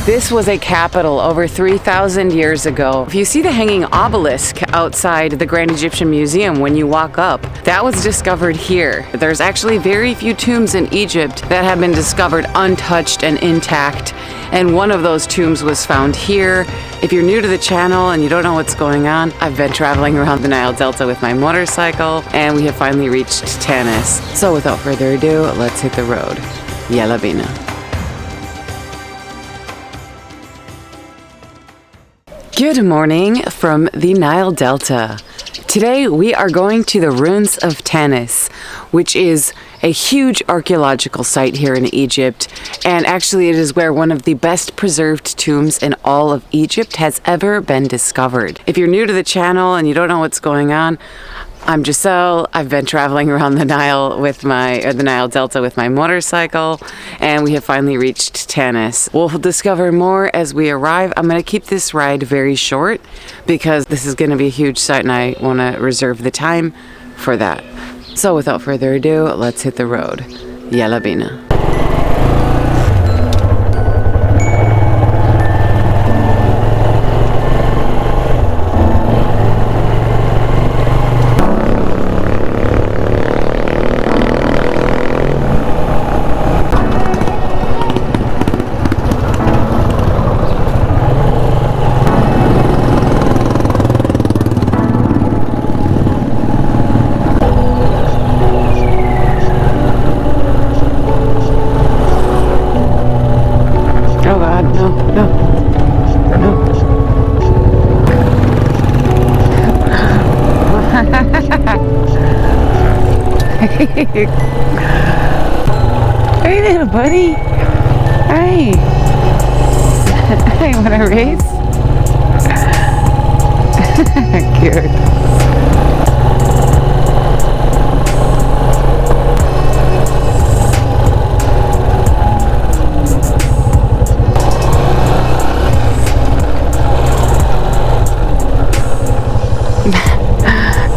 This was a capital over 3,000 years ago. If you see the hanging obelisk outside the Grand Egyptian Museum when you walk up, that was discovered here. There's actually very few tombs in Egypt that have been discovered untouched and intact, and one of those tombs was found here. If you're new to the channel and you don't know what's going on, I've been traveling around the Nile Delta with my motorcycle, and we have finally reached Tanis. So without further ado, let's hit the road. Yalla bina. Good morning from the Nile Delta. Today we are going to the ruins of Tanis, which is a huge archaeological site here in Egypt, and actually it is where one of the best preserved tombs in all of Egypt has ever been discovered. If you're new to the channel and you don't know what's going on, I'm Gisselle. I've been traveling around the Nile the Nile Delta with my motorcycle, and we have finally reached Tanis. We'll discover more as we arrive. I'm going to keep this ride very short because this is going to be a huge site and I want to reserve the time for that. So without further ado, let's hit the road. Yalla bina. Hey little buddy. Hey. Hey, wanna race? Cute.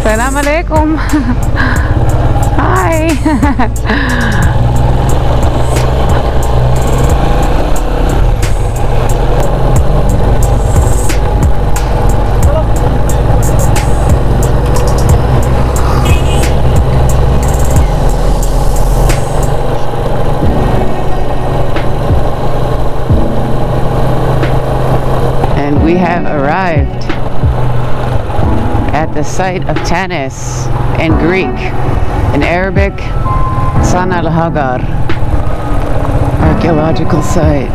Salam alaikum. Hi. And we have arrived at the site of Tanis in Greek. In Arabic, San al-Hagar, archaeological site.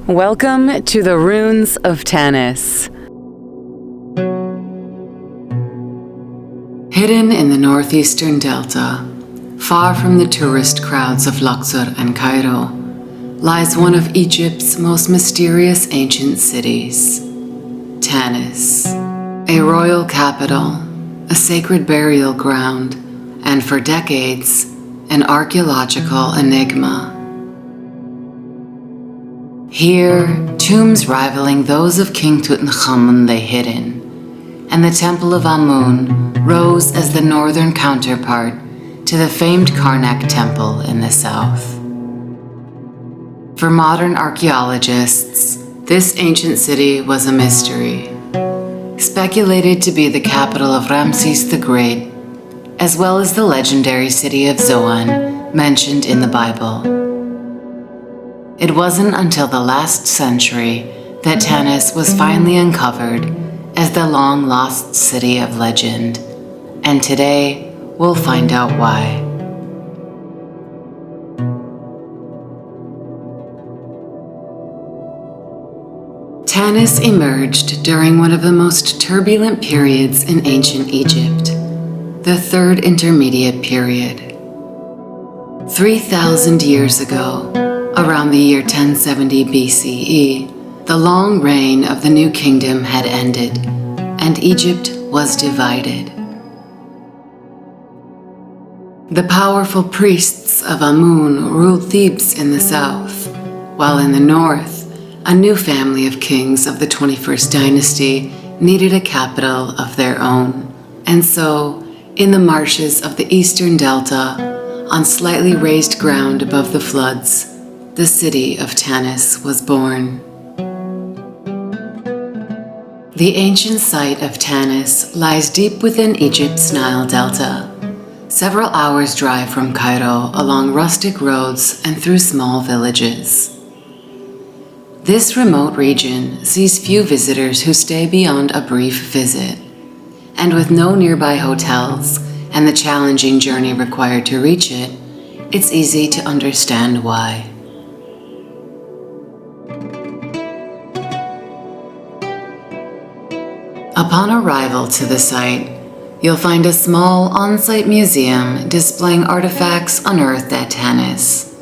Welcome to the ruins of Tanis. Hidden in the northeastern delta, far from the tourist crowds of Luxor and Cairo, lies one of Egypt's most mysterious ancient cities, Tanis. A royal capital, a sacred burial ground, and for decades, an archaeological enigma. Here, tombs rivaling those of King Tutankhamun lay hidden, and the Temple of Amun rose as the northern counterpart to the famed Karnak Temple in the south. For modern archaeologists, this ancient city was a mystery, speculated to be the capital of Rameses the Great, as well as the legendary city of Zoan mentioned in the Bible. It wasn't until the last century that Tanis was finally uncovered as the long-lost city of legend, and today we'll find out why. Tanis emerged during one of the most turbulent periods in ancient Egypt, the Third Intermediate Period. 3,000 years ago, around the year 1070 BCE, the long reign of the new kingdom had ended, and Egypt was divided. The powerful priests of Amun ruled Thebes in the south, while in the north, a new family of kings of the 21st dynasty needed a capital of their own. And so, in the marshes of the eastern delta, on slightly raised ground above the floods, the city of Tanis was born. The ancient site of Tanis lies deep within Egypt's Nile Delta, several hours' drive from Cairo along rustic roads and through small villages. This remote region sees few visitors who stay beyond a brief visit, and with no nearby hotels and the challenging journey required to reach it, it's easy to understand why. Upon arrival to the site, you'll find a small on-site museum displaying artifacts unearthed at Tanis,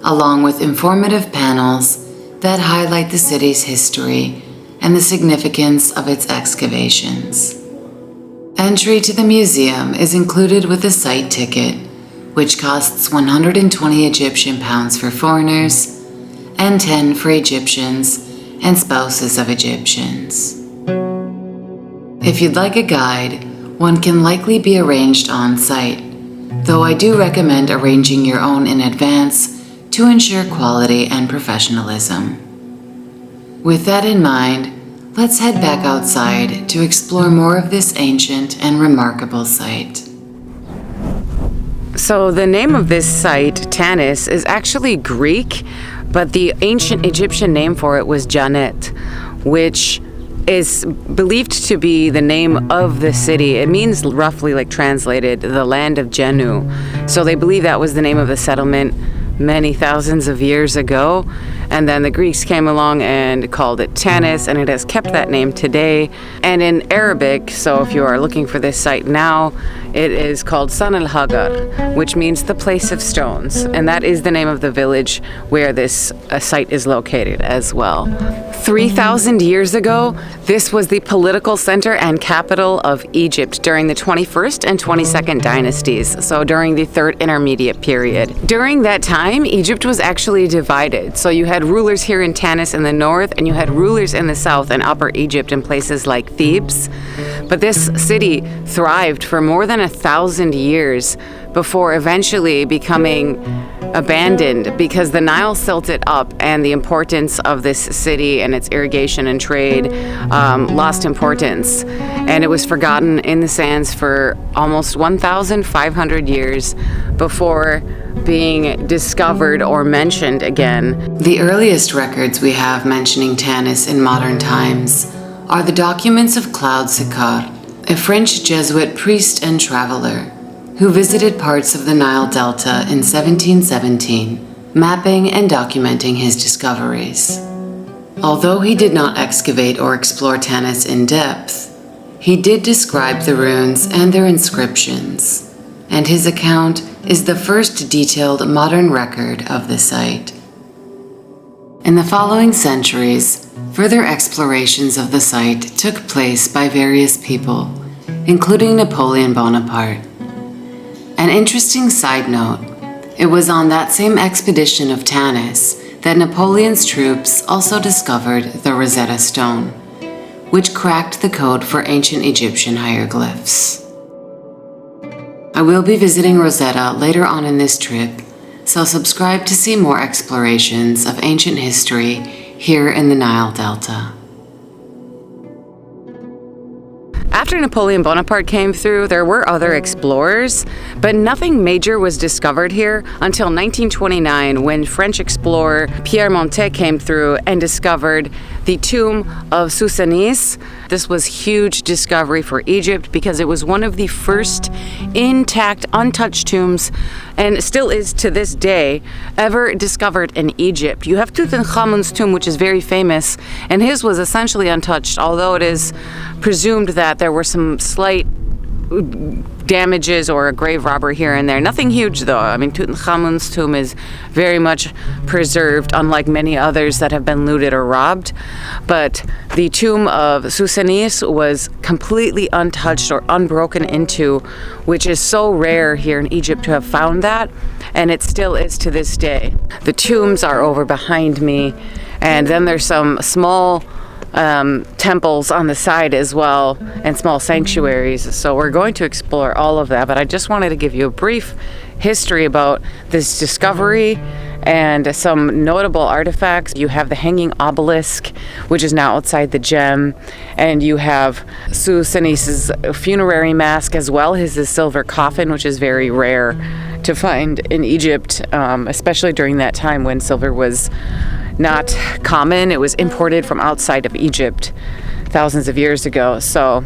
along with informative panels that highlight the city's history and the significance of its excavations. Entry to the museum is included with a site ticket, which costs 120 Egyptian pounds for foreigners and 10 for Egyptians and spouses of Egyptians. If you'd like a guide, one can likely be arranged on site, though I do recommend arranging your own in advance to ensure quality and professionalism. With that in mind, let's head back outside to explore more of this ancient and remarkable site. So the name of this site, Tanis, is actually Greek, but the ancient Egyptian name for it was Janet, which is believed to be the name of the city. It means roughly, like translated, the land of Jenu. So they believe that was the name of the settlement many thousands of years ago. And then the Greeks came along and called it Tanis, and it has kept that name today. And in Arabic, so if you are looking for this site now, it is called San al-Hagar, which means the place of stones. And that is the name of the village where this site is located as well. 3,000 years ago, this was the political center and capital of Egypt during the 21st and 22nd dynasties, so during the Third Intermediate Period. During that time, Egypt was actually divided. So you had rulers here in Tanis in the north, and you had rulers in the south and Upper Egypt in places like Thebes. But this city thrived for more than 1,000 years before eventually becoming abandoned because the Nile silted up, and the importance of this city and its irrigation and trade lost importance, and it was forgotten in the sands for almost 1,500 years before being discovered or mentioned again. The earliest records we have mentioning Tanis in modern times are the documents of Claude Sicard, a French Jesuit priest and traveler who visited parts of the Nile Delta in 1717, mapping and documenting his discoveries. Although he did not excavate or explore Tanis in depth, he did describe the ruins and their inscriptions, and his account is the first detailed modern record of the site. In the following centuries, further explorations of the site took place by various people, including Napoleon Bonaparte. An interesting side note, it was on that same expedition of Tanis that Napoleon's troops also discovered the Rosetta Stone, which cracked the code for ancient Egyptian hieroglyphs. I will be visiting Rosetta later on in this trip, so subscribe to see more explorations of ancient history here in the Nile Delta. After Napoleon Bonaparte came through, there were other explorers, but nothing major was discovered here until 1929 when French explorer Pierre Montet came through and discovered the tomb of Susanis. This was a huge discovery for Egypt because it was one of the first intact, untouched tombs, and still is to this day, ever discovered in Egypt. You have Tutankhamun's tomb, which is very famous, and his was essentially untouched, although it is presumed that there were some slight damages or a grave robber here and there. Nothing huge though. I mean, Tutankhamun's tomb is very much preserved, unlike many others that have been looted or robbed. But the tomb of Tanis was completely untouched or unbroken into, which is so rare here in Egypt to have found that, and it still is to this day. The tombs are over behind me, and then there's some small temples on the side as well, and small sanctuaries. So we're going to explore all of that, but I just wanted to give you a brief history about this discovery and some notable artifacts. You have the hanging obelisk, which is now outside the gem, and you have Tanis's funerary mask, as well as his silver coffin, which is very rare to find in Egypt, especially during that time when silver was not common. It was imported from outside of Egypt thousands of years ago. So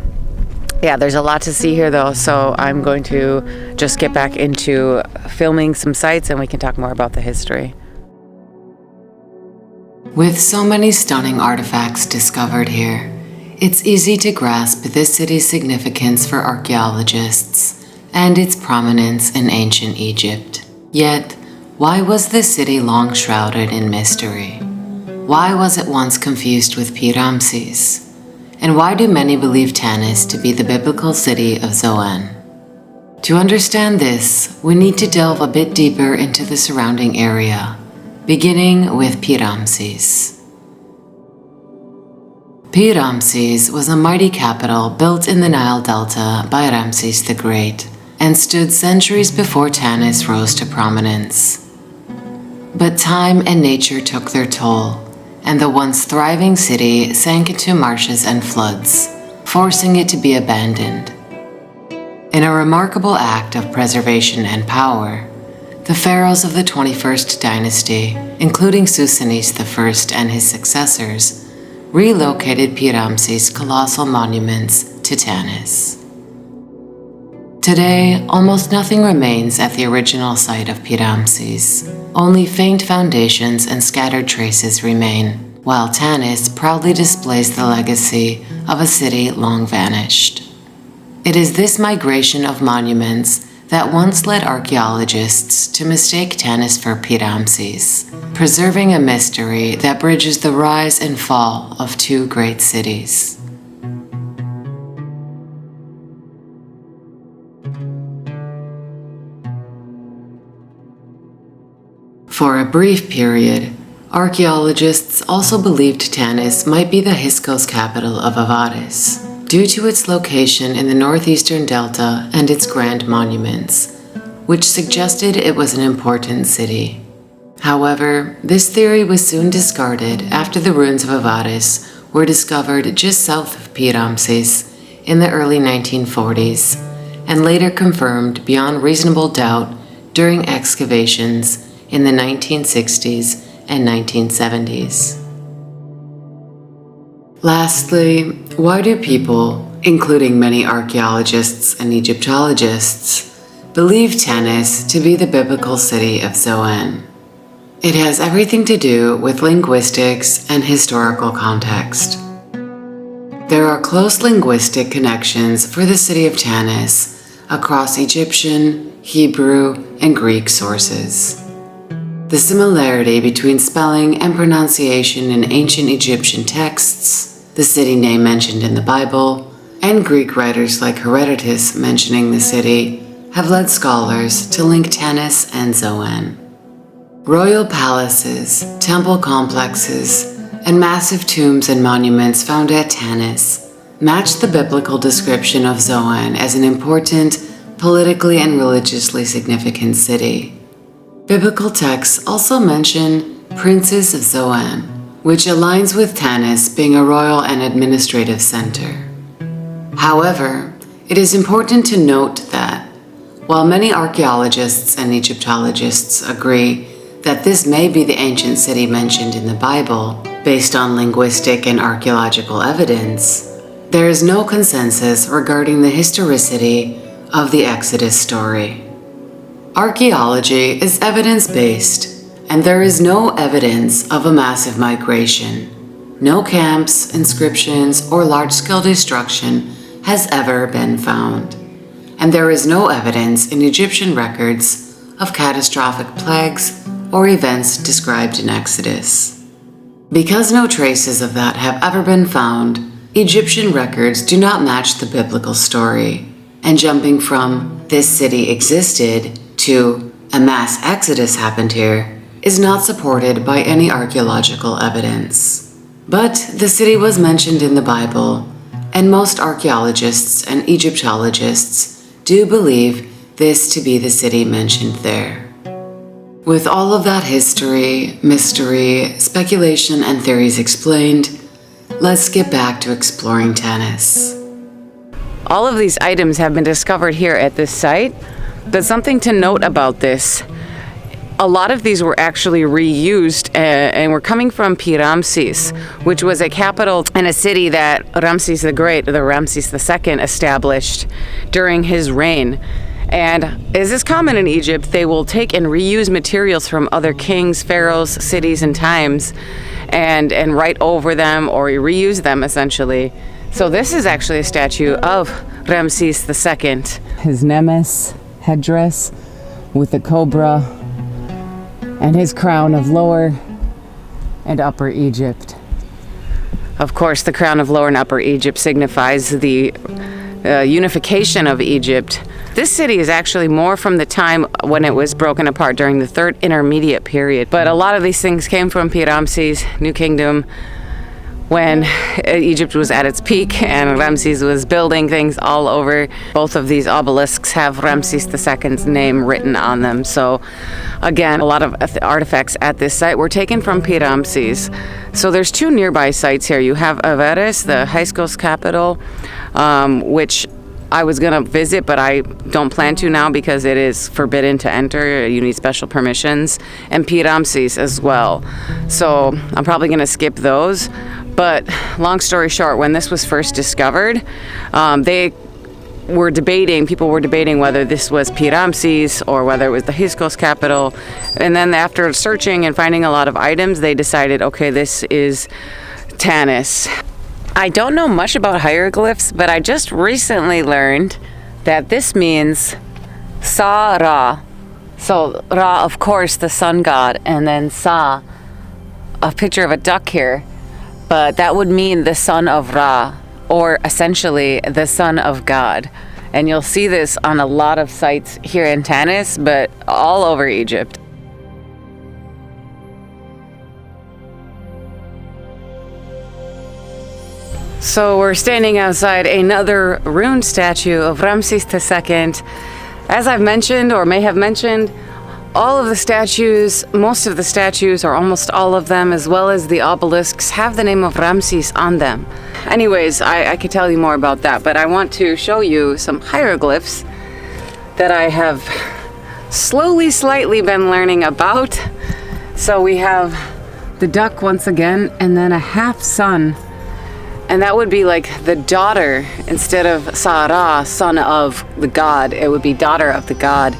yeah, there's a lot to see here though, so I'm going to just get back into filming some sites and we can talk more about the history. With so many stunning artifacts discovered here, it's easy to grasp this city's significance for archaeologists and its prominence in ancient Egypt. Yet, why was this city long shrouded in mystery? Why was it once confused with Ramses? And why do many believe Tanis to be the biblical city of Zoan? To understand this, we need to delve a bit deeper into the surrounding area, beginning with Ramses. Ramses was a mighty capital built in the Nile Delta by Rameses the Great, and stood centuries before Tanis rose to prominence. But time and nature took their toll, and the once thriving city sank into marshes and floods, forcing it to be abandoned. In a remarkable act of preservation and power, the pharaohs of the 21st dynasty, including Tanis I and his successors, relocated Ramses' colossal monuments to Tanis. Today, almost nothing remains at the original site of Ramses. Only faint foundations and scattered traces remain, while Tanis proudly displays the legacy of a city long vanished. It is this migration of monuments that once led archaeologists to mistake Tanis for Ramses, preserving a mystery that bridges the rise and fall of two great cities. For a brief period, archaeologists also believed Tanis might be the Hyksos capital of Avaris, due to its location in the northeastern delta and its grand monuments, which suggested it was an important city. However, this theory was soon discarded after the ruins of Avaris were discovered just south of Ramses in the early 1940s, and later confirmed beyond reasonable doubt during excavations in the 1960s and 1970s. Lastly, why do people, including many archaeologists and Egyptologists, believe Tanis to be the biblical city of Zoan? It has everything to do with linguistics and historical context. There are close linguistic connections for the city of Tanis across Egyptian, Hebrew, and Greek sources. The similarity between spelling and pronunciation in ancient Egyptian texts, the city name mentioned in the Bible, and Greek writers like Herodotus mentioning the city have led scholars to link Tanis and Zoan. Royal palaces, temple complexes, and massive tombs and monuments found at Tanis match the biblical description of Zoan as an important, politically and religiously significant city. Biblical texts also mention princes of Zoan, which aligns with Tanis being a royal and administrative center. However, it is important to note that, while many archaeologists and Egyptologists agree that this may be the ancient city mentioned in the Bible, based on linguistic and archaeological evidence, there is no consensus regarding the historicity of the Exodus story. Archaeology is evidence-based, and there is no evidence of a massive migration. No camps, inscriptions, or large-scale destruction has ever been found. and there is no evidence in Egyptian records of catastrophic plagues or events described in Exodus. Because no traces of that have ever been found, Egyptian records do not match the biblical story, and jumping from "this city existed" to "a mass exodus happened here" is not supported by any archaeological evidence. But the city was mentioned in the Bible, and most archaeologists and Egyptologists do believe this to be the city mentioned there. With all of that history, mystery, speculation, and theories explained, let's get back to exploring Tanis. All of these items have been discovered here at this site, but something to note about this, a lot of these were actually reused and were coming from Ramses, which was a capital and a city that Rameses the Great, or the Rameses II, established during his reign. And as is common in Egypt, they will take and reuse materials from other kings, pharaohs, cities, and times and write over them or reuse them essentially. So this is actually a statue of Rameses II. His nemes headdress with the cobra and his crown of Lower and Upper Egypt. Of course, the crown of Lower and Upper Egypt signifies the unification of Egypt. This city is actually more from the time when it was broken apart during the Third Intermediate Period. But a lot of these things came from Ramses, New Kingdom, when Egypt was at its peak and Ramses was building things all over. Both of these obelisks have Ramses II's name written on them. So again, a lot of artifacts at this site were taken from Ramses. So there's two nearby sites here. You have Avaris, the Hyksos capital, which I was gonna visit, but I don't plan to now because it is forbidden to enter. You need special permissions, and Ramses as well. So I'm probably gonna skip those. But long story short, when this was first discovered, people were debating whether this was Ramses or whether it was the Hyksos capital. And then after searching and finding a lot of items, they decided, okay, this is Tanis. I don't know much about hieroglyphs, but I just recently learned that this means Sa-Ra. So Ra, of course, the sun god, and then Sa, a picture of a duck here. But that would mean the son of Ra, or essentially the son of God. And you'll see this on a lot of sites here in Tanis, but all over Egypt. So we're standing outside another rune statue of Ramses II. As I've mentioned, or may have mentioned, all of the statues, most of the statues, or almost all of them, as well as the obelisks, have the name of Ramses on them. Anyways, I could tell you more about that, but I want to show you some hieroglyphs that I have slightly been learning about. So we have the duck once again, and then a half sun. And that would be like the daughter, instead of Sa-Ra, son of the god, it would be daughter of the god.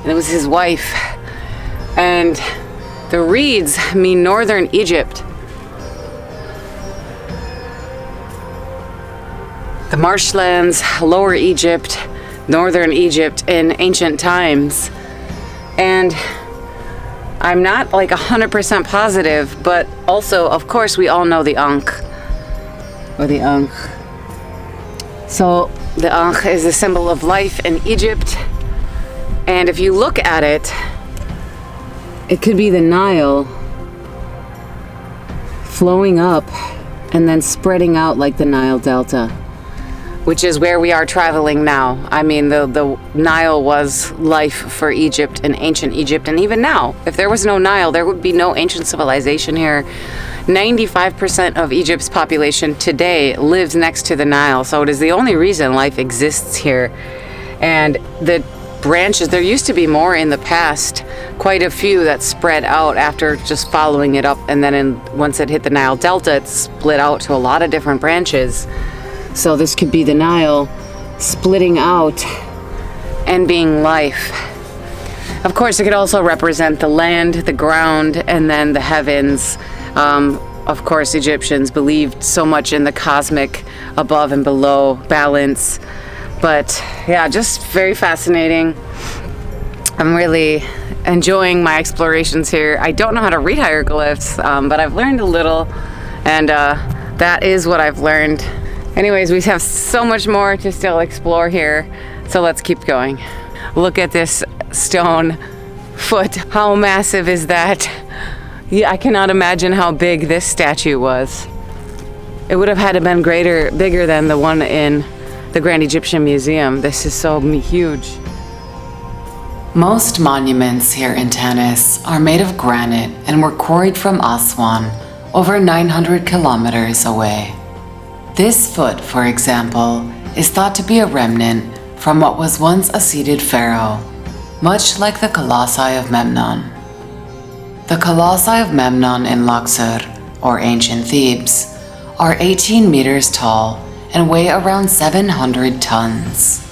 And it was his wife. And the reeds mean northern Egypt. The marshlands, lower Egypt, northern Egypt in ancient times. And I'm not like 100% positive, but also, of course, we all know the Ankh, or the Ankh. So the Ankh is a symbol of life in Egypt. And if you look at it, it could be the Nile flowing up and then spreading out like the Nile Delta, which is where we are traveling now. I mean, the Nile was life for Egypt in ancient Egypt, and even now, if there was no Nile, there would be no ancient civilization here. 95% of Egypt's population today lives next to the Nile, so it is the only reason life exists here. And the branches, there used to be more in the past, quite a few that spread out after just following it up, and then once it hit the Nile Delta, it split out to a lot of different branches. So this could be the Nile splitting out and being life. Of course, it could also represent the land, the ground, and then the heavens. Of course, Egyptians believed so much in the cosmic above and below balance. But yeah, just very fascinating. I'm really enjoying my explorations here. I don't know how to read hieroglyphs, but I've learned a little, and that is what I've learned. Anyways, we have so much more to still explore here, so let's keep going. Look at this stone foot. How massive is that? Yeah, I cannot imagine how big this statue was. It would have had to been bigger than the one in the Grand Egyptian Museum. This is so huge. Most monuments here in Tanis are made of granite and were quarried from Aswan, over 900 kilometers away. This foot, for example, is thought to be a remnant from what was once a seated pharaoh, much like the Colossi of Memnon. The Colossi of Memnon in Luxor, or ancient Thebes, are 18 meters tall and weigh around 700 tons.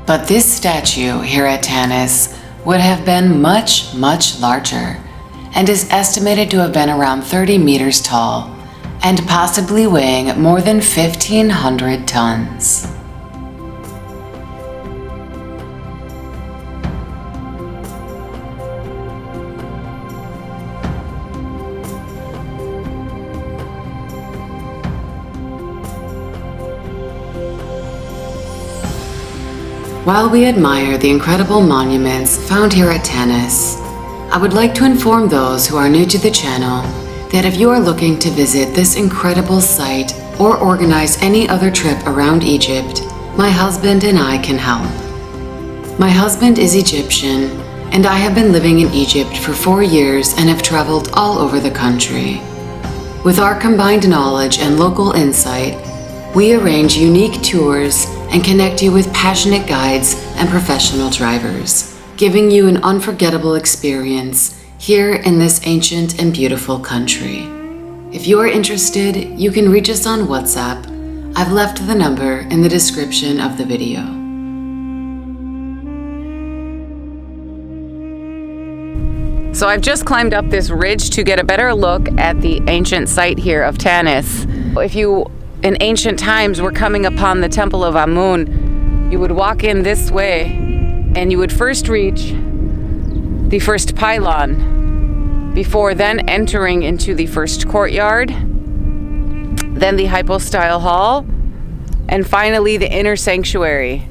But this statue here at Tanis would have been much, much larger, and is estimated to have been around 30 meters tall and possibly weighing more than 1,500 tons. While we admire the incredible monuments found here at Tanis, I would like to inform those who are new to the channel that if you are looking to visit this incredible site or organize any other trip around Egypt, my husband and I can help. My husband is Egyptian, and I have been living in Egypt for 4 years and have traveled all over the country. With our combined knowledge and local insight, we arrange unique tours and connect you with passionate guides and professional drivers, giving you an unforgettable experience here in this ancient and beautiful country. If you are interested, you can reach us on WhatsApp. I've left the number in the description of the video. So I've just climbed up this ridge to get a better look at the ancient site here of Tanis. If you in ancient times were coming upon the temple of Amun, you would walk in this way and you would first reach the first pylon before then entering into the first courtyard, then the hypostyle hall, and finally the inner sanctuary.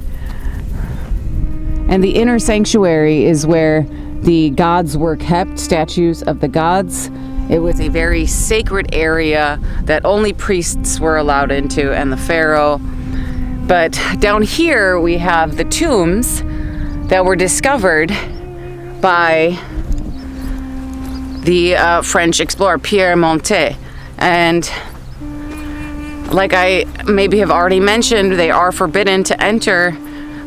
And the inner sanctuary is where the gods were kept, statues of the gods. It was a very sacred area that only priests were allowed into and the pharaoh. But down here we have the tombs that were discovered by the French explorer Pierre Montet. And like I maybe have already mentioned, they are forbidden to enter,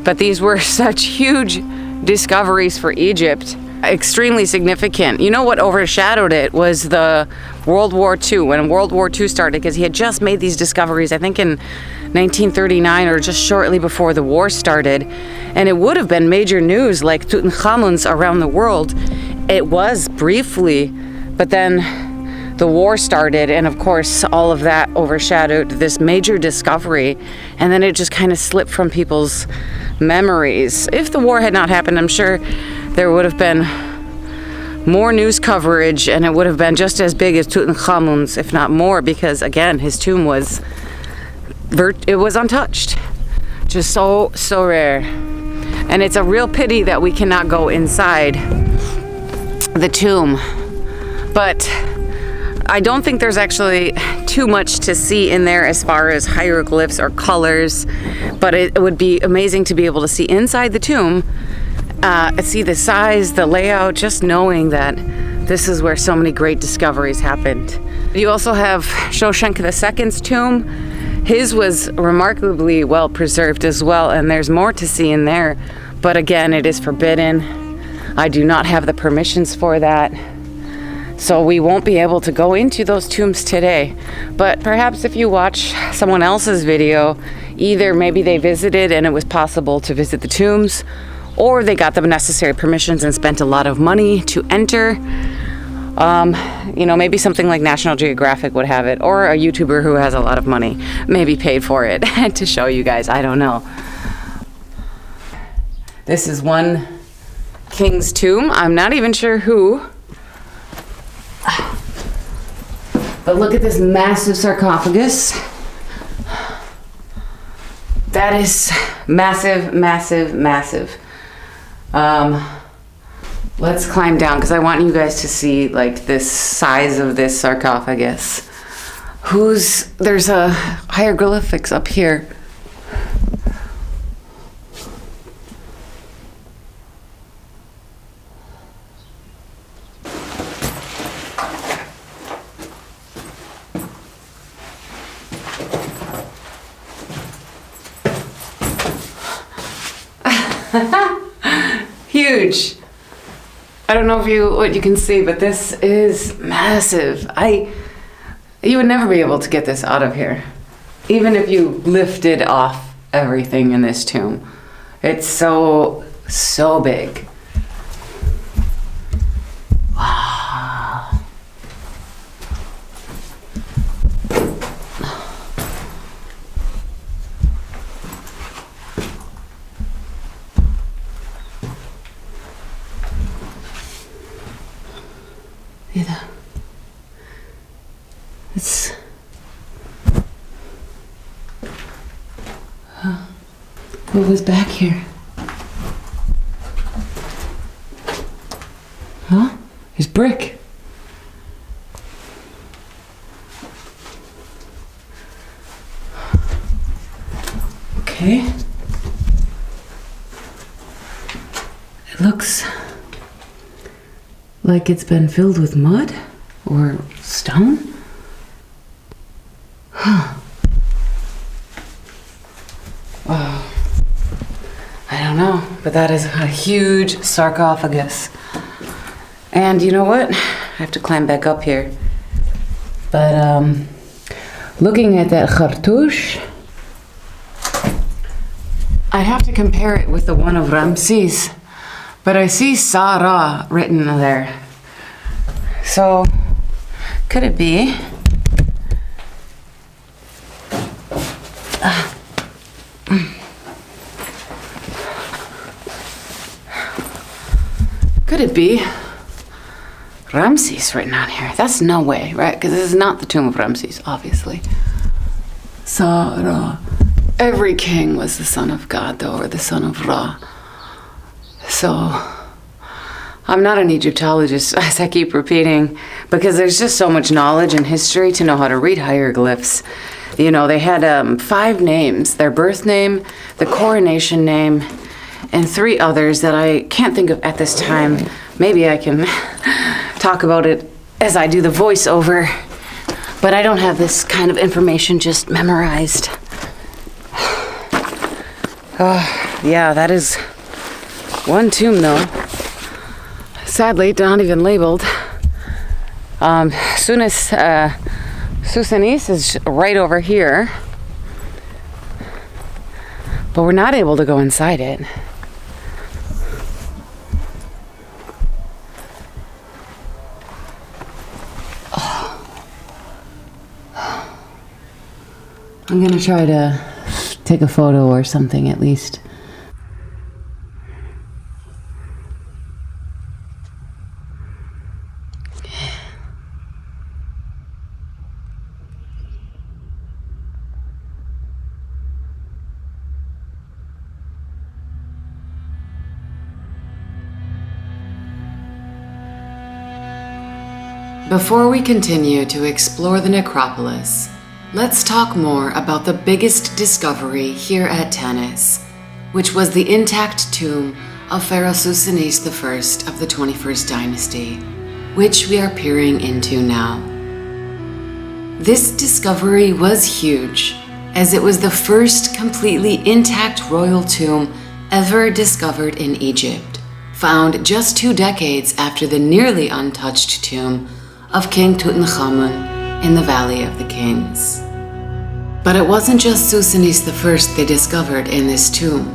but these were such huge discoveries for Egypt. Extremely significant. You know what overshadowed it was the World War II, when World War II started, because he had just made these discoveries, I think in 1939 or just shortly before the war started, and it would have been major news like Tutankhamun's around the world. It was briefly, but then the war started, and of course all of that overshadowed this major discovery, and then it just kind of slipped from people's memories. If the war had not happened, I'm sure there would have been more news coverage, and it would have been just as big as Tutankhamun's, if not more, because again, his tomb was untouched. Just so rare. And it's a real pity that we cannot go inside the tomb. But I don't think there's actually too much to see in there as far as hieroglyphs or colors, but it would be amazing to be able to see inside the tomb, see the size, the layout, just knowing that this is where so many great discoveries happened. You also have Shoshenq II's tomb. His was remarkably well preserved as well, and there's more to see in there, but again, it is forbidden. I do not have the permissions for that, so we won't be able to go into those tombs today. But perhaps if you watch someone else's video, either maybe they visited and it was possible to visit the tombs, or they got the necessary permissions and spent a lot of money to enter, You know, maybe something like National Geographic would have it, or a YouTuber who has a lot of money maybe paid for it to show you guys. I don't know. This is one king's tomb. I'm not even sure who. But look at this massive sarcophagus. That is massive, massive, massive. Let's climb down because I want you guys to see like this size of this sarcophagus. There's a hieroglyphics up here. Huge. I don't know what you can see, but this is massive. You would never be able to get this out of here, even if you lifted off everything in this tomb. It's so big. Wow. What was back here? Huh? There's brick. Okay. It looks like it's been filled with mud or stone. Huh. Wow. I don't know, but that is a huge sarcophagus. And you know what? I have to climb back up here. But looking at that cartouche, I have to compare it with the one of Ramses. But I see Sarah written there. So, could it be? Could it be Ramses written on here? That's no way, right? Because this is not the tomb of Ramses, obviously. Sarah. Every king was the son of God, though, or the son of Ra. So, I'm not an Egyptologist, as I keep repeating, because there's just so much knowledge and history to know how to read hieroglyphs. You know, they had 5 names: their birth name, the coronation name, and 3 others that I can't think of at this time. Maybe I can talk about it as I do the voiceover, but I don't have this kind of information just memorized. Oh, yeah, that is one tomb, though. Sadly, not even labeled. Susanis is right over here, but we're not able to go inside it. I'm gonna try to take a photo or something at least. Before we continue to explore the necropolis, let's talk more about the biggest discovery here at Tanis, which was the intact tomb of Pharaoh Susanis I of the 21st dynasty, which we are peering into now. This discovery was huge, as it was the first completely intact royal tomb ever discovered in Egypt, found just 2 decades after the nearly untouched tomb of King Tutankhamun in the Valley of the Kings. But it wasn't just Susanis I they discovered in this tomb.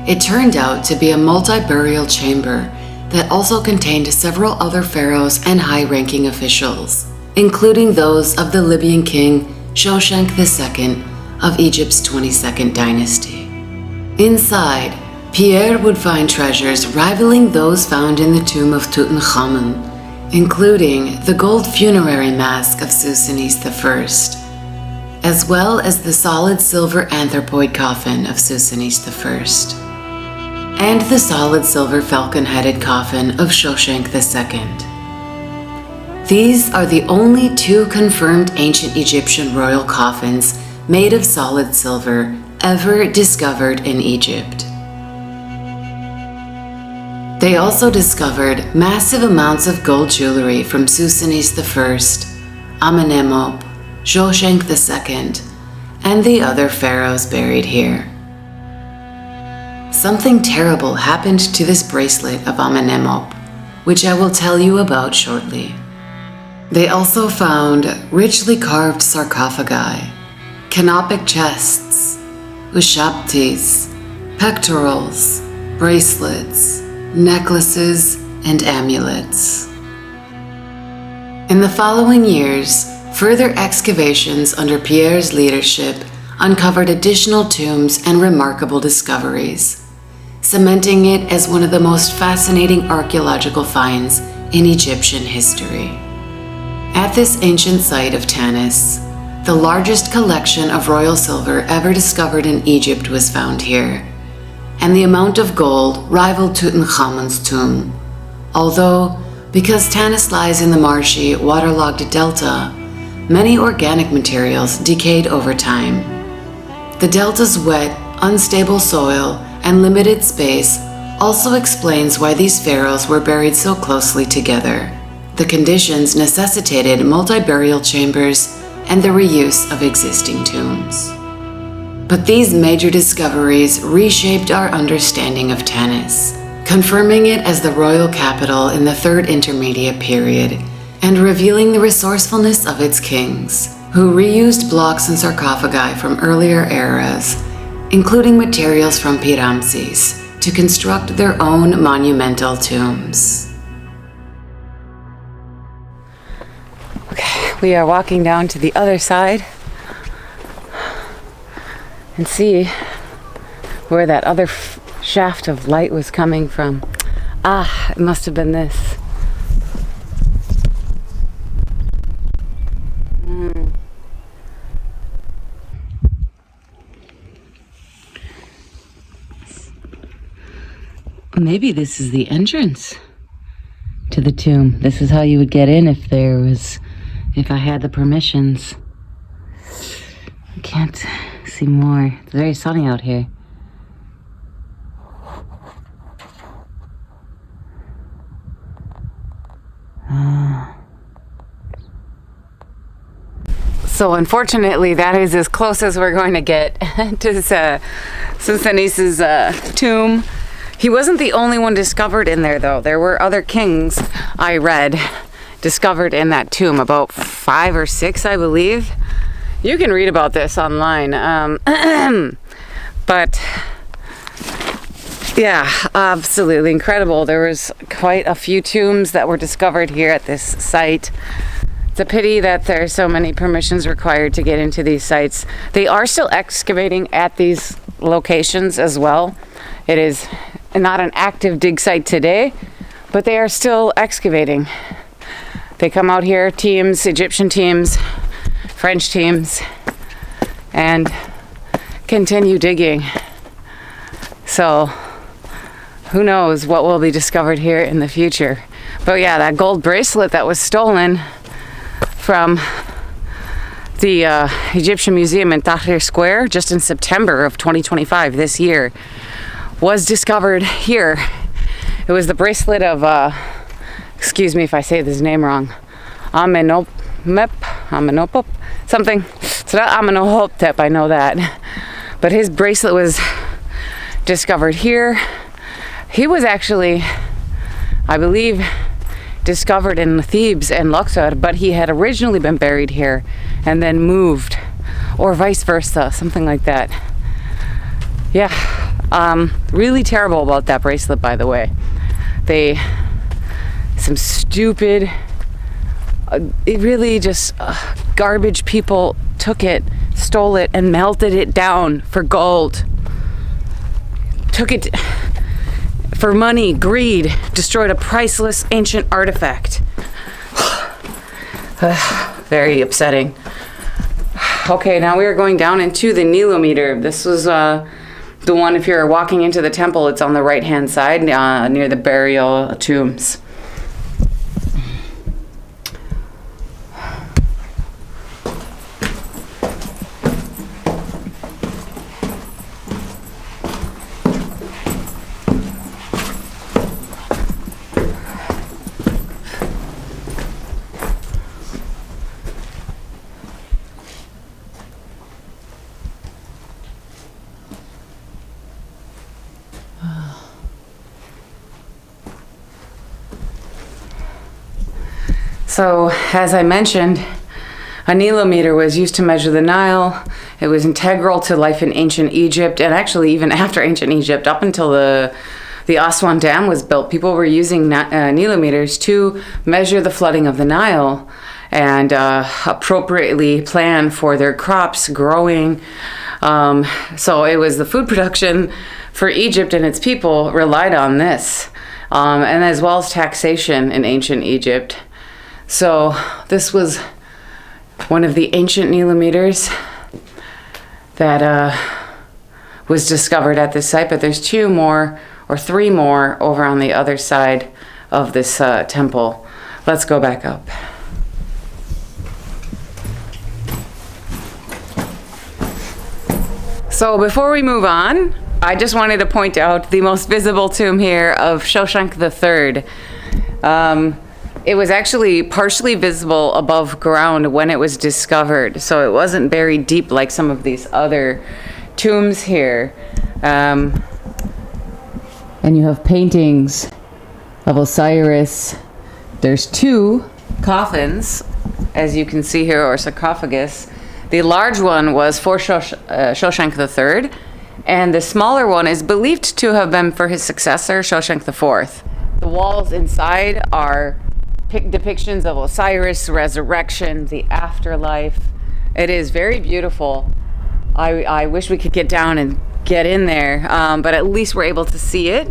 It turned out to be a multi-burial chamber that also contained several other pharaohs and high-ranking officials, including those of the Libyan king Shoshenq II of Egypt's 22nd dynasty. Inside, Pierre would find treasures rivaling those found in the tomb of Tutankhamun, including the gold funerary mask of Susanes I, as well as the solid silver anthropoid coffin of Susanes I, and the solid silver falcon-headed coffin of Shoshenq II. These are the only two confirmed ancient Egyptian royal coffins made of solid silver ever discovered in Egypt. They also discovered massive amounts of gold jewelry from Susanes I, Amenemop, Shoshenq II, and the other pharaohs buried here. Something terrible happened to this bracelet of Amenemop, which I will tell you about shortly. They also found richly carved sarcophagi, canopic chests, ushabtis, pectorals, bracelets, necklaces, and amulets. In the following years, further excavations under Pierre's leadership uncovered additional tombs and remarkable discoveries, cementing it as one of the most fascinating archaeological finds in Egyptian history. At this ancient site of Tanis, the largest collection of royal silver ever discovered in Egypt was found here, and the amount of gold rivaled Tutankhamun's tomb, although, because Tanis lies in the marshy, waterlogged delta, many organic materials decayed over time. The delta's wet, unstable soil and limited space also explains why these pharaohs were buried so closely together. The conditions necessitated multi-burial chambers and the reuse of existing tombs. But these major discoveries reshaped our understanding of Tanis, confirming it as the royal capital in the Third Intermediate Period and revealing the resourcefulness of its kings, who reused blocks and sarcophagi from earlier eras, including materials from Ramses, to construct their own monumental tombs. Okay, we are walking down to the other side and see where that other shaft of light was coming from. Ah, it must have been this. Maybe this is the entrance to the tomb. This is how you would get in if I had the permissions. I can't see more. It's very sunny out here. So unfortunately, that is as close as we're going to get to Susanes' tomb. He wasn't the only one discovered in there, though. There were other kings, I read, discovered in that tomb, about 5 or 6, I believe. You can read about this online. But yeah, absolutely incredible. There was quite a few tombs that were discovered here at this site. It's a pity that there's so many permissions required to get into these sites. They are still excavating at these locations as well. It is not an active dig site today, but they are still excavating. They come out here, teams, Egyptian teams, French teams, and continue digging. So who knows what will be discovered here in the future. But yeah, that gold bracelet that was stolen from the Egyptian Museum in Tahrir Square just in September of 2025, this year, was discovered here. It was the bracelet of, excuse me if I say this name wrong, Amenhotep, something. It's not Amenhotep, I know that. But his bracelet was discovered here. He was actually, I believe, discovered in Thebes and Luxor, but he had originally been buried here and then moved, or vice versa, something like that. Yeah, really terrible about that bracelet, by the way. some stupid, it really just garbage people took it, stole it, and melted it down for gold. Took it for money, greed, destroyed a priceless ancient artifact. Very upsetting. Okay, now we are going down into the Nilometer. This was the one, if you're walking into the temple, it's on the right-hand side near the burial tombs. So, as I mentioned, a Nilometer was used to measure the Nile. It was integral to life in ancient Egypt, and actually even after ancient Egypt, up until the Aswan Dam was built, people were using Nilometers to measure the flooding of the Nile and appropriately plan for their crops growing. So it was the food production for Egypt, and its people relied on this, and as well as taxation in ancient Egypt. So this was one of the ancient Nilometers that was discovered at this site, but there's 2 more or 3 more over on the other side of this temple. Let's go back up. So before we move on, I just wanted to point out the most visible tomb here of Shoshank III. It was actually partially visible above ground when it was discovered, so it wasn't buried deep like some of these other tombs here. And you have paintings of Osiris. There's 2 coffins, as you can see here, or sarcophagus. The large one was for Shoshank III, and the smaller one is believed to have been for his successor, Shoshank IV. The walls inside are depictions of Osiris, resurrection, the afterlife. It is very beautiful. I wish we could get down and get in there, but at least we're able to see it.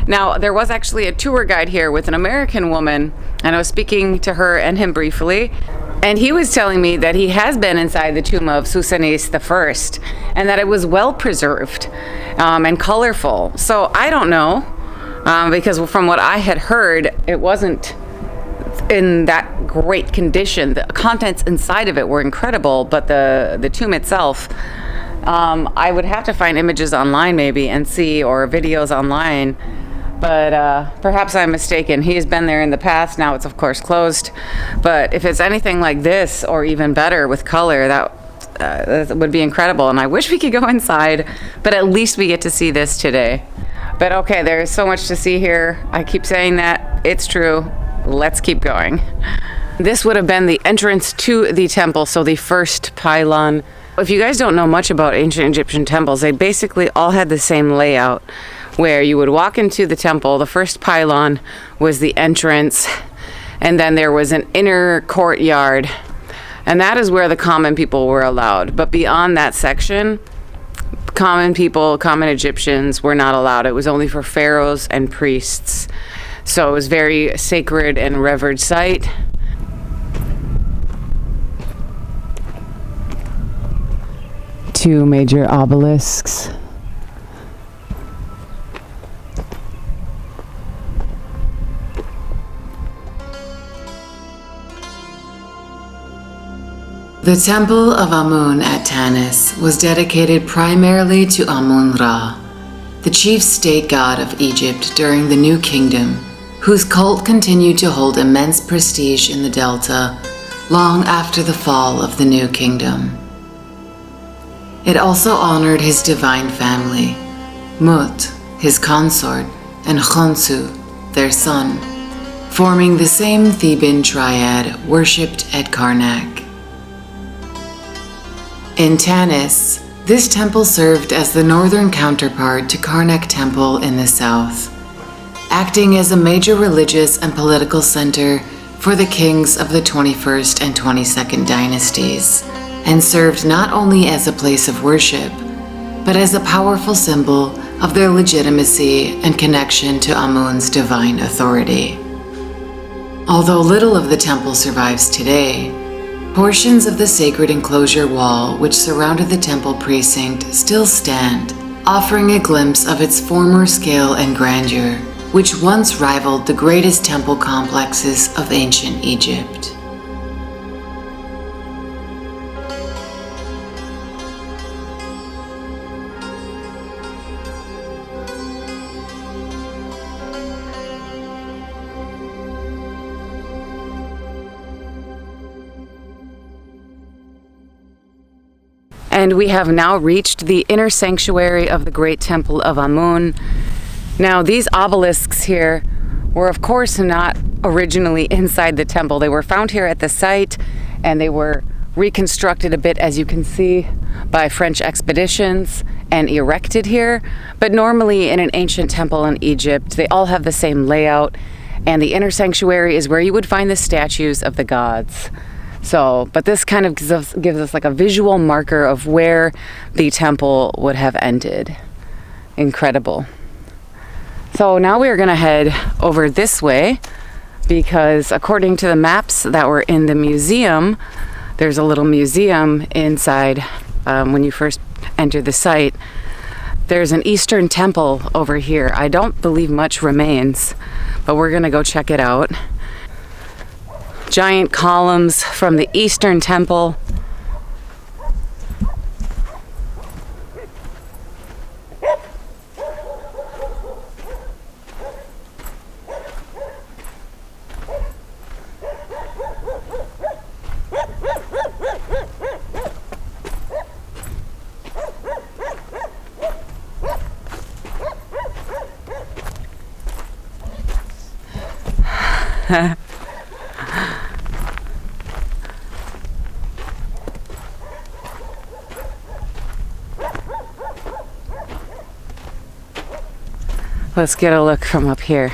Now, there was actually a tour guide here with an American woman, and I was speaking to her and him briefly, and he was telling me that he has been inside the tomb of Tanis I, and that it was well preserved and colorful. So I don't know, because from what I had heard, it wasn't in that great condition. The contents inside of it were incredible, but the tomb itself, I would have to find images online maybe and see, or videos online, but perhaps I'm mistaken. He has been there in the past. Now it's of course closed, but if it's anything like this or even better with color, that would be incredible, and I wish we could go inside, but at least we get to see this today. But okay, there's so much to see here. I keep saying that. It's true. Let's keep going. This would have been the entrance to the temple, so the first pylon. If you guys don't know much about ancient Egyptian temples, they basically all had the same layout, where you would walk into the temple, the first pylon was the entrance, and then there was an inner courtyard, and that is where the common people were allowed. But beyond that section, common people, common Egyptians were not allowed. It was only for pharaohs and priests. So it was very sacred and revered site. Two major obelisks. The temple of Amun at Tanis was dedicated primarily to Amun-Ra, the chief state god of Egypt during the New Kingdom, whose cult continued to hold immense prestige in the Delta long after the fall of the New Kingdom. It also honored his divine family, Mut, his consort, and Khonsu, their son, forming the same Theban triad worshipped at Karnak. In Tanis, this temple served as the northern counterpart to Karnak Temple in the south. acting as a major religious and political center for the kings of the 21st and 22nd dynasties, and served not only as a place of worship, but as a powerful symbol of their legitimacy and connection to Amun's divine authority. Although little of the temple survives today, portions of the sacred enclosure wall which surrounded the temple precinct still stand, offering a glimpse of its former scale and grandeur, which once rivaled the greatest temple complexes of ancient Egypt. And we have now reached the inner sanctuary of the Great Temple of Amun. Now, these obelisks here were of course not originally inside the temple. They were found here at the site, and they were reconstructed a bit, as you can see, by French expeditions and erected here. But normally in an ancient temple in Egypt, they all have the same layout, and the inner sanctuary is where you would find the statues of the gods. So, but this kind of gives us like a visual marker of where the temple would have ended. Incredible. So now we are going to head over this way, because according to the maps that were in the museum, there's a little museum inside when you first enter the site. There's an Eastern temple over here. I don't believe much remains, but we're going to go check it out. Giant columns from the Eastern temple. Let's get a look from up here.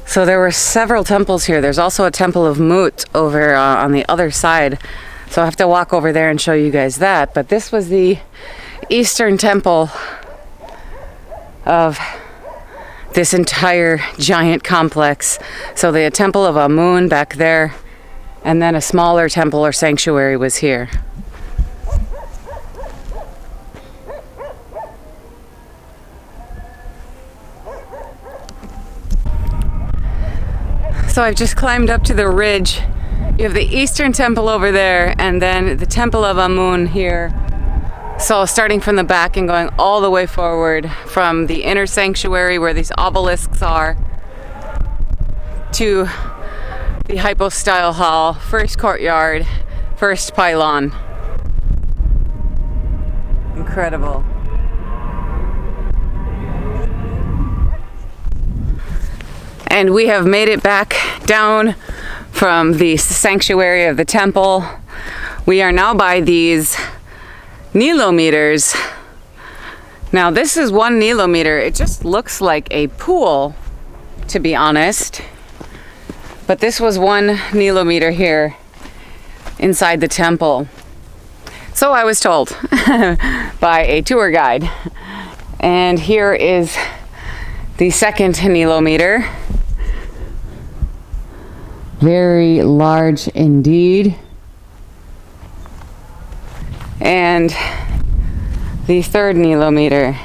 So there were several temples here. There's also a temple of Mut over on the other side. So I have to walk over there and show you guys that. But this was the Eastern temple of this entire giant complex. So the temple of Amun back there, and then a smaller temple or sanctuary was here. So I've just climbed up to the ridge. You have the Eastern temple over there, and then the temple of Amun here. So starting from the back and going all the way forward from the inner sanctuary where these obelisks are to the hypostyle hall, first courtyard, first pylon. Incredible. And we have made it back down from the sanctuary of the temple. We are now by these Nilometers. Now this is one Nilometer. It just looks like a pool, to be honest. But this was one Nilometer here inside the temple. So I was told by a tour guide. And here is the second Nilometer. Very large indeed. And the third Nilometer.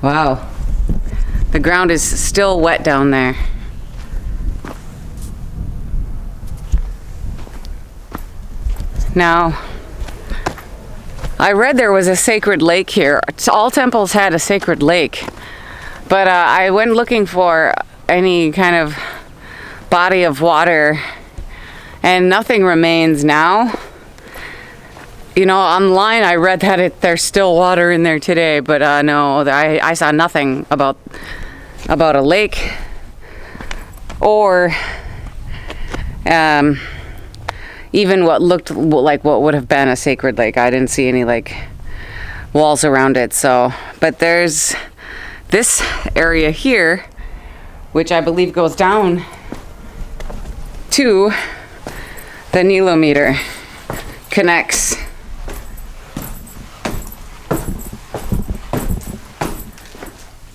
Wow. The ground is still wet down there. Now, I read there was a sacred lake here. All temples had a sacred lake. But I went looking for any kind of body of water, and nothing remains now. You know, online I read that there's still water in there today, but no, I saw nothing about a lake or even what looked like what would have been a sacred lake. I didn't see any like walls around it. So, but there's this area here, which I believe goes down to the Nilometer, connects.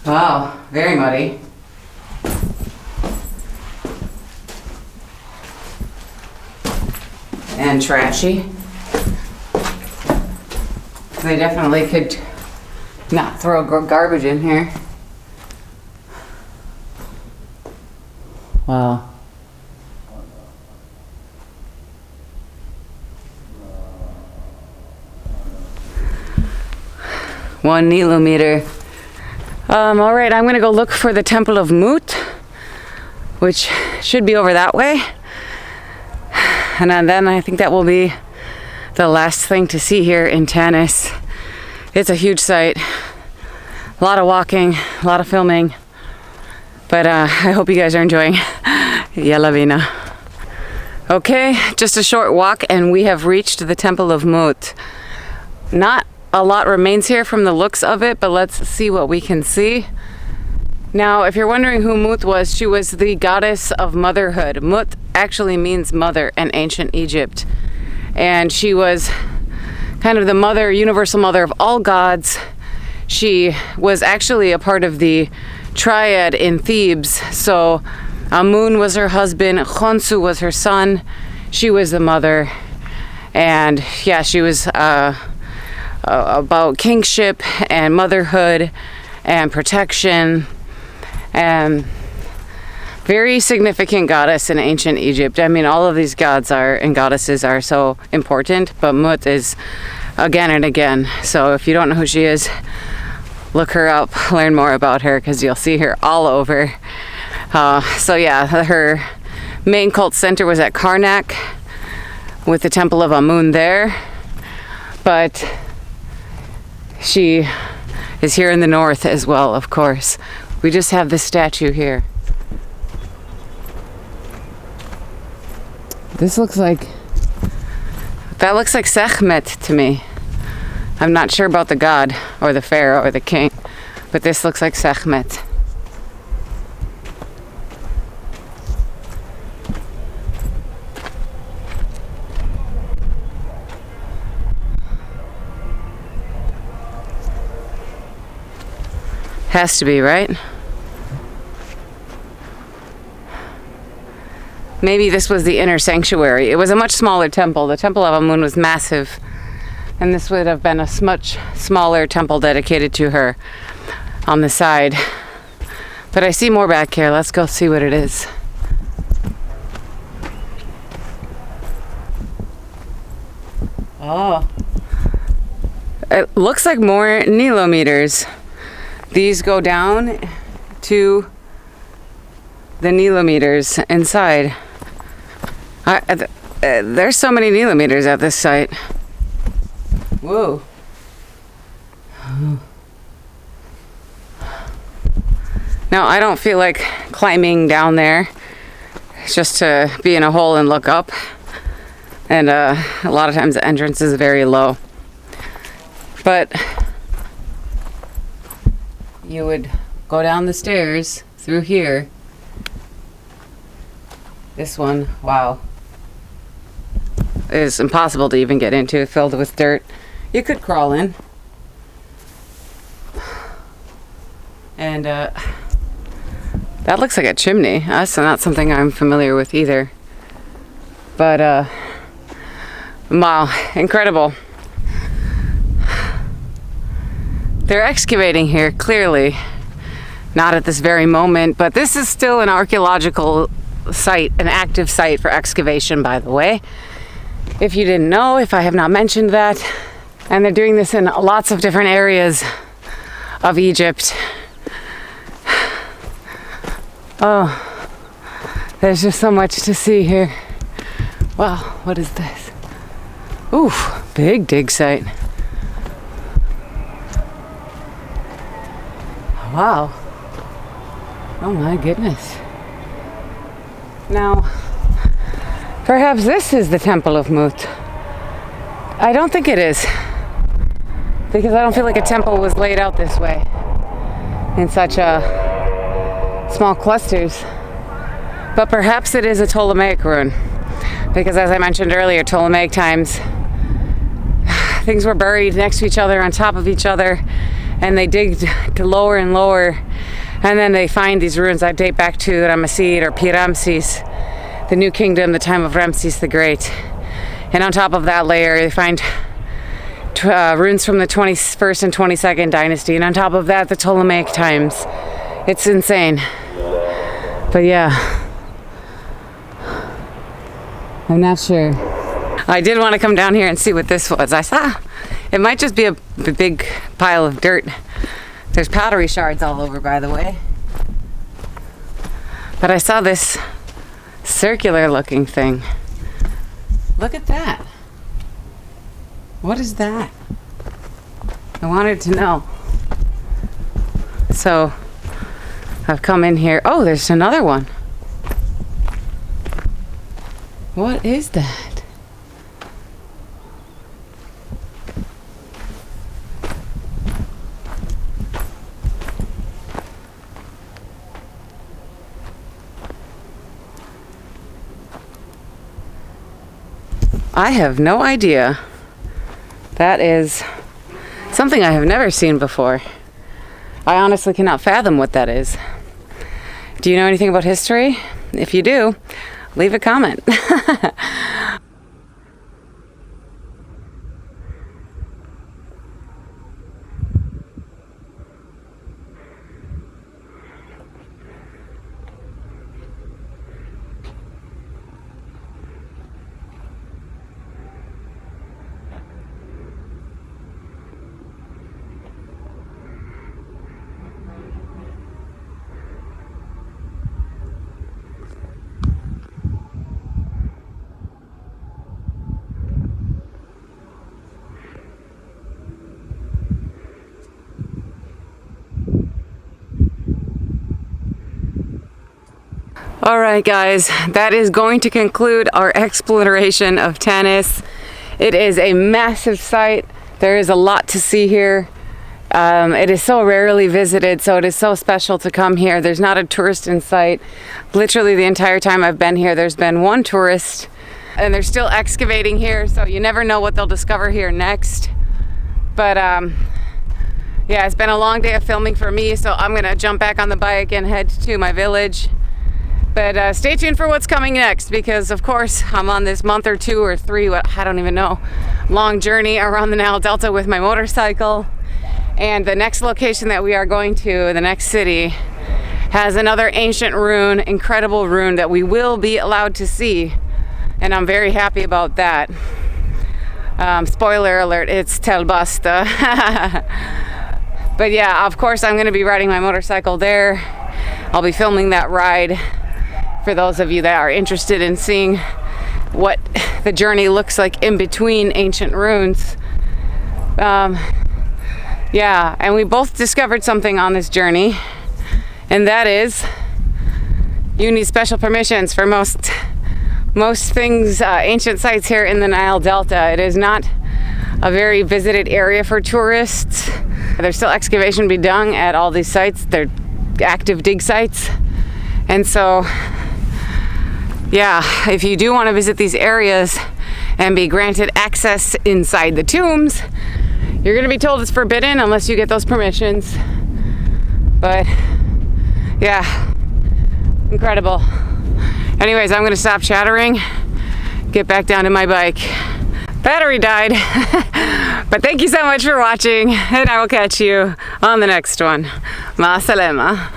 Wow, very muddy. And trashy. They definitely could not throw garbage in here. Wow. One Nilometer. All right, I'm gonna go look for the Temple of Mut, which should be over that way. And then I think that will be the last thing to see here in Tanis. It's a huge site. A lot of walking, a lot of filming. But I hope you guys are enjoying. Yalla bina. Okay, just a short walk and we have reached the Temple of Mut. Not a lot remains here from the looks of it, but let's see what we can see. Now, if you're wondering who Mut was, she was the goddess of motherhood. Mut actually means mother in ancient Egypt. And she was kind of the mother, universal mother of all gods. She was actually a part of the triad in Thebes. So Amun was her husband, Khonsu was her son. She was the mother. And yeah, she was about kingship and motherhood and protection, and very significant goddess in ancient Egypt. I mean, all of these gods are and goddesses are so important, but Mut is again and again. So if you don't know who she is, look her up, learn more about her, because you'll see her all over. So yeah, her main cult center was at Karnak with the Temple of Amun there, but she is here in the north as well, of course. We just have this statue here. This looks like, that looks like Sekhmet to me. I'm not sure about the god or the pharaoh or the king, but this looks like Sekhmet. Has to be, right? Maybe this was the inner sanctuary. It was a much smaller temple. The Temple of Amun was massive, and this would have been a much smaller temple dedicated to her on the side. But I see more back here. Let's go see what it is. Oh. It looks like more Nilometers. These go down to the Nilometers inside. There's so many Nilometers at this site. Whoa. Now, I don't feel like climbing down there just to be in a hole and look up. And a lot of times the entrance is very low. But you would go down the stairs through here. This one, wow, is impossible to even get into, filled with dirt. You could crawl in. And that looks like a chimney. That's not something I'm familiar with either. But wow, incredible. They're excavating here, clearly. Not at this very moment, but this is still an archaeological site, an active site for excavation, by the way. If you didn't know, if I have not mentioned that. And they're doing this in lots of different areas of Egypt. Oh, there's just so much to see here. Wow, what is this? Ooh, big dig site. Wow. Oh my goodness. Now, perhaps this is the Temple of Mut. I don't think it is, because I don't feel like a temple was laid out this way in such small clusters. But perhaps it is a Ptolemaic ruin, because as I mentioned earlier, Ptolemaic times, things were buried next to each other, on top of each other, and they digged to lower and lower, and then they find these ruins that date back to Rameses or Ramses, the New Kingdom, the time of Rameses the Great. And on top of that layer, they find ruins from the 21st and 22nd dynasty, and on top of that, the Ptolemaic times. It's insane. But yeah, I'm not sure. I did want to come down here and see what this was. I saw it might just be a big pile of dirt. There's pottery shards all over, by the way. But I saw this circular looking thing. Look at that. What is that? I wanted to know. So I've come in here. Oh, there's another one. What is that? I have no idea. That is something I have never seen before. I honestly cannot fathom what that is. Do you know anything about history? If you do, leave a comment. Alright guys, that is going to conclude our exploration of Tanis. It is a massive site. There is a lot to see here. It is so rarely visited, so it is so special to come here. There's not a tourist in sight. Literally the entire time I've been here, there's been one tourist, and they're still excavating here, so you never know what they'll discover here next. But yeah, it's been a long day of filming for me, so I'm gonna jump back on the bike and head to my village. But stay tuned for what's coming next, because of course I'm on this month or two or three, I don't even know, long journey around the Nile Delta with my motorcycle. And the next location that we are going to, the next city, has another ancient rune, incredible rune that we will be allowed to see. And I'm very happy about that. Spoiler alert, it's Tel Basta. But yeah, of course I'm going to be riding my motorcycle there. I'll be filming that ride for those of you that are interested in seeing what the journey looks like in between ancient ruins. Yeah, and we both discovered something on this journey, and that is you need special permissions for most things, ancient sites here in the Nile Delta. It is not a very visited area for tourists. There's still excavation to be done at all these sites. They're active dig sites. And so, yeah, if you do want to visit these areas and be granted access inside the tombs, you're going to be told it's forbidden unless you get those permissions. But, yeah, incredible. Anyways, I'm going to stop chattering, get back down to my bike. Battery died. But thank you so much for watching, and I will catch you on the next one. Ma salama.